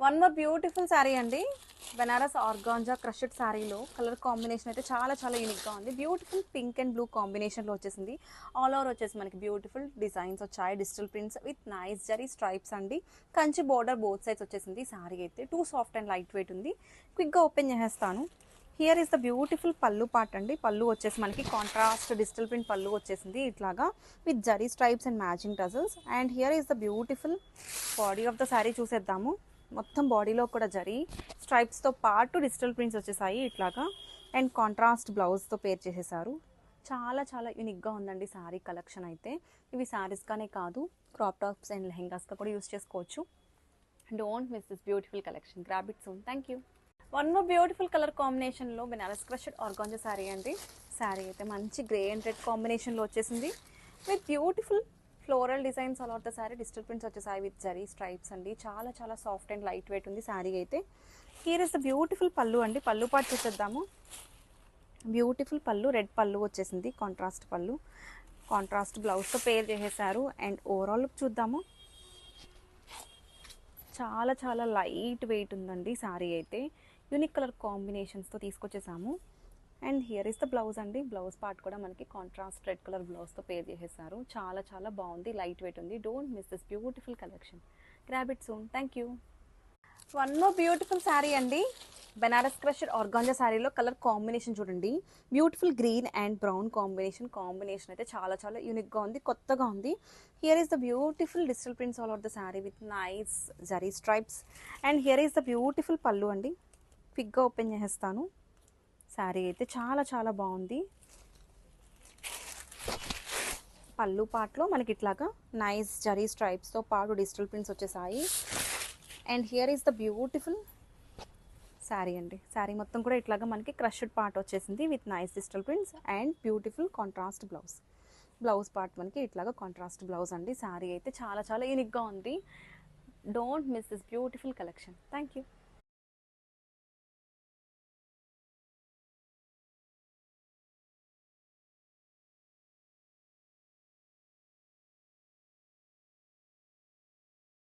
One more beautiful sari అండి. Banaras organza crushed శారీలో colour combination అయితే చాలా చాలా యూనిక్గా ఉంది. బ్యూటిఫుల్ పింక్ అండ్ బ్లూ కాంబినేషన్లో వచ్చేసింది. ఆల్ ఓవర్ వచ్చేసి మనకి బ్యూటిఫుల్ డిజైన్స్ వచ్చాయి. Digital prints with nice zari stripes అండి. కంచి బోర్డర్ బోత్ సైడ్స్ వచ్చేసింది. శారీ అయితే two soft and light weight ఉంది. క్విక్గా ఓపెన్ చేసేస్తాను. హియర్ ఇస్ ద బ్యూటిఫుల్ పళ్ళు పార్ట్ అండి. పళ్ళు వచ్చేసి మనకి కాంట్రాస్ట్ డిజిటల్ ప్రింట్ పళ్ళు వచ్చేసింది ఇట్లాగా with zari stripes and matching tassels. And here is the beautiful body of the sari చూసేద్దాము. మొత్తం బాడీలో కూడా జరీ స్ట్రైప్స్తో పాటు డిజిటల్ ప్రింట్స్ వచ్చేసాయి ఇట్లాగా. అండ్ కాంట్రాస్ట్ బ్లౌజ్తో పేర్ చేసేసారు. చాలా చాలా యూనిక్గా ఉందండి శారీ కలెక్షన్ అయితే. ఇవి శారీస్గానే కాదు, క్రాప్ టాప్స్ అండ్ లెహెంగాస్గా కూడా యూస్ చేసుకోవచ్చు. Don't miss this beautiful collection. Grab it soon. Thank you. One more beautiful colour కాంబినేషన్లో బెనారస్ క్రష్డ్ ఆర్గాంజా శారీ అండి. శారీ అయితే మంచి గ్రే అండ్ రెడ్ కాంబినేషన్లో వచ్చేసింది with beautiful floral designs all of the sari. Digital prints వచ్చేసాయి with zari stripes అండి. చాలా చాలా సాఫ్ట్ అండ్ లైట్ వెయిట్ ఉంది శారీ అయితే. హియర్ ఇస్ ద బ్యూటిఫుల్ పళ్ళు అండి. పళ్ళు పాటు చూసేద్దాము. బ్యూటిఫుల్ పళ్ళు, రెడ్ పళ్ళు వచ్చేసింది. కాంట్రాస్ట్ పళ్ళు, కాంట్రాస్ట్ బ్లౌజ్తో పేర్ చేసేసారు. అండ్ ఓవరాల్ లుక్ చూద్దాము. చాలా చాలా లైట్ వెయిట్ ఉందండి శారీ అయితే. యూనిక్ కలర్ కాంబినేషన్స్తో తీసుకొచ్చేసాము. And here is the blouse అండి. బ్లౌజ్ పార్ట్ కూడా మనకి కాంట్రాస్ట్ రెడ్ కలర్ బ్లౌజ్తో పేర్ చేసేసారు. చాలా చాలా బాగుంది, లైట్ వెయిట్ ఉంది. Don't miss this beautiful collection. Grab it soon. Thank you. One more beautiful sari అండి. బెనారస్ క్రష్డ్ ఆర్గాంజా శారీలో కలర్ కాంబినేషన్ చూడండి. Beautiful green and brown combination అయితే చాలా చాలా యూనిక్గా ఉంది, కొత్తగా ఉంది. Here is the beautiful digital prints all over the sari with nice zari stripes. And here is the beautiful పళ్ళు అండి. క్విక్గా ఓపెన్ చేసేస్తాను. శారీ అయితే చాలా చాలా బాగుంది. పళ్ళు పార్ట్లో మనకి ఇట్లాగా నైస్ జరీ స్ట్రైప్స్తో పాటు డిజిటల్ ప్రింట్స్ వచ్చేసాయి. And here is the beautiful sari అండి. శారీ మొత్తం కూడా ఇట్లాగా మనకి క్రష్డ్ పార్ట్ వచ్చేసింది with nice digital prints and beautiful contrast blouse. Blouse part మనకి ఇట్లాగా కాంట్రాస్ట్ బ్లౌజ్ అండి. శారీ అయితే చాలా చాలా యూనిక్గా ఉంది. Don't miss this beautiful collection. Thank you.